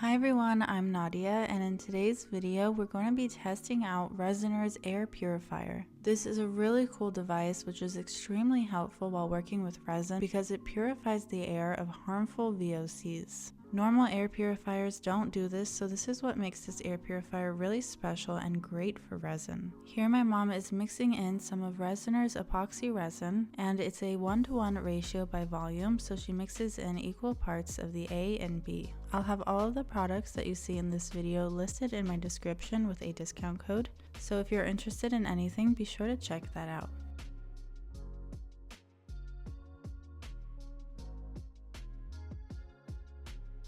Hi everyone, I'm Nadia, and in today's video we're going to be testing out Resiner's air purifier. This is a really cool device which is extremely helpful while working with resin because it purifies the air of harmful VOCs. Normal air purifiers don't do this, so this is what makes this air purifier really special and great for resin. Here my mom is mixing in some of Resiner's epoxy resin, and it's a 1-to-1 ratio by volume, so she mixes in equal parts of the A and B. I'll have all of the products that you see in this video listed in my description with a discount code, so if you're interested in anything, be sure to check that out.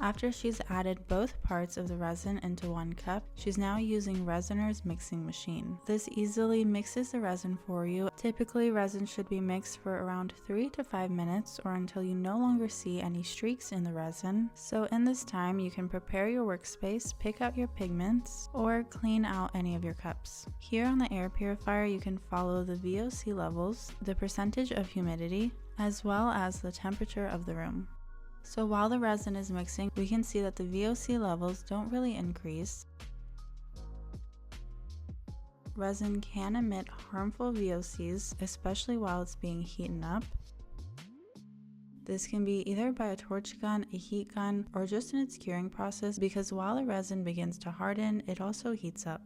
After she's added both parts of the resin into one cup, she's now using Resiner's mixing machine. This easily mixes the resin for you. Typically, resin should be mixed for around 3 to 5 minutes or until you no longer see any streaks in the resin. So in this time, you can prepare your workspace, pick out your pigments, or clean out any of your cups. Here on the air purifier, you can follow the VOC levels, the percentage of humidity, as well as the temperature of the room. So while the resin is mixing, we can see that the VOC levels don't really increase. Resin can emit harmful VOCs, especially while it's being heated up. This can be either by a torch gun, a heat gun, or just in its curing process, because while the resin begins to harden, it also heats up.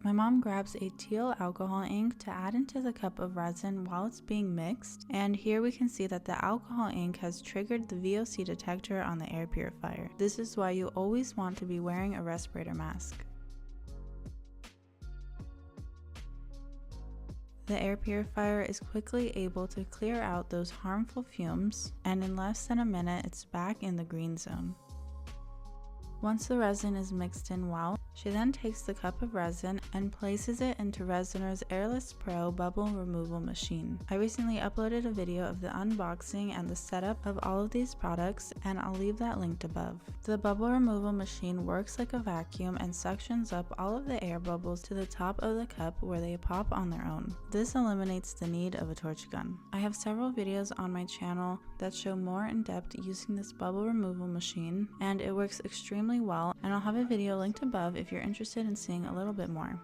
My mom grabs a teal alcohol ink to add into the cup of resin while it's being mixed, and here we can see that the alcohol ink has triggered the VOC detector on the air purifier. This is why you always want to be wearing a respirator mask. The air purifier is quickly able to clear out those harmful fumes, and in less than a minute it's back in the green zone. Once the resin is mixed in well, she then takes the cup of resin and places it into Resiner's Airless Pro bubble removal machine. I recently uploaded a video of the unboxing and the setup of all of these products, and I'll leave that linked above. The bubble removal machine works like a vacuum and suctions up all of the air bubbles to the top of the cup where they pop on their own. This eliminates the need of a torch gun. I have several videos on my channel that show more in depth using this bubble removal machine, and it works extremely well, and I'll have a video linked above if you're interested in seeing a little bit more.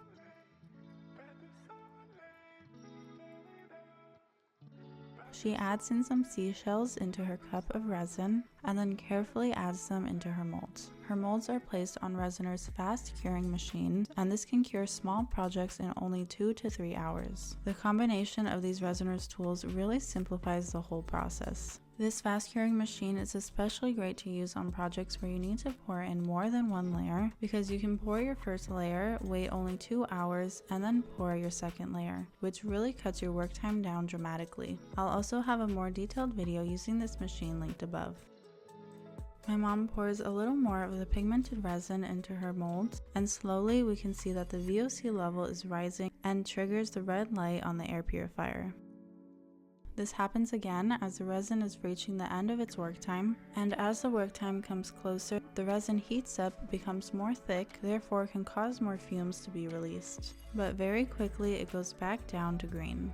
She adds in some seashells into her cup of resin and then carefully adds them into her molds. Her molds are placed on Resiner's fast curing machine, and this can cure small projects in only 2 to 3 hours. The combination of these Resiner's tools really simplifies the whole process. This fast curing machine is especially great to use on projects where you need to pour in more than one layer, because you can pour your first layer, wait only 2 hours, and then pour your second layer, which really cuts your work time down dramatically. I'll also have a more detailed video using this machine linked above. My mom pours a little more of the pigmented resin into her molds, and slowly we can see that the VOC level is rising and triggers the red light on the air purifier. This happens again as the resin is reaching the end of its work time, and as the work time comes closer, the resin heats up, becomes more thick, therefore can cause more fumes to be released. But very quickly it goes back down to green.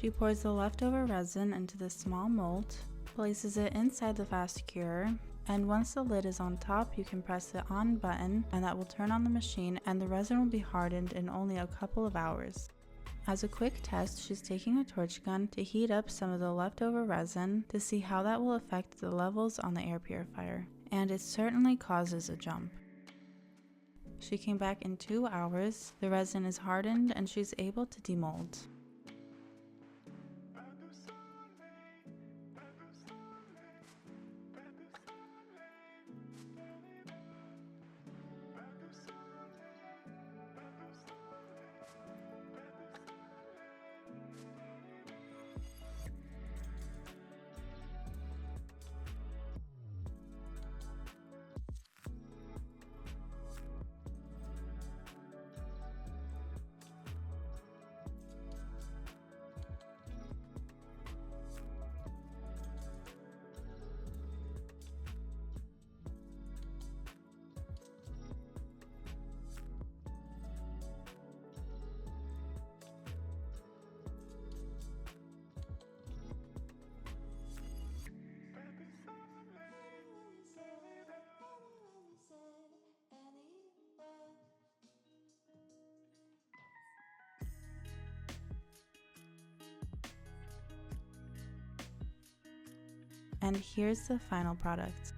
She pours the leftover resin into the small mold, places it inside the fast curer, and once the lid is on top, you can press the on button and that will turn on the machine, and the resin will be hardened in only a couple of hours. As a quick test, she's taking a torch gun to heat up some of the leftover resin to see how that will affect the levels on the air purifier, and it certainly causes a jump. She came back in 2 hours, the resin is hardened, and she's able to demold. And here's the final product.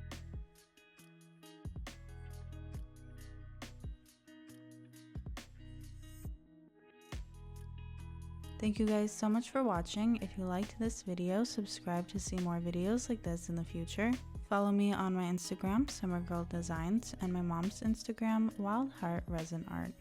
Thank you guys so much for watching. If you liked this video, subscribe to see more videos like this in the future. Follow me on my Instagram, Summer Girl Designs, and my mom's Instagram, Wild Heart Resin Art.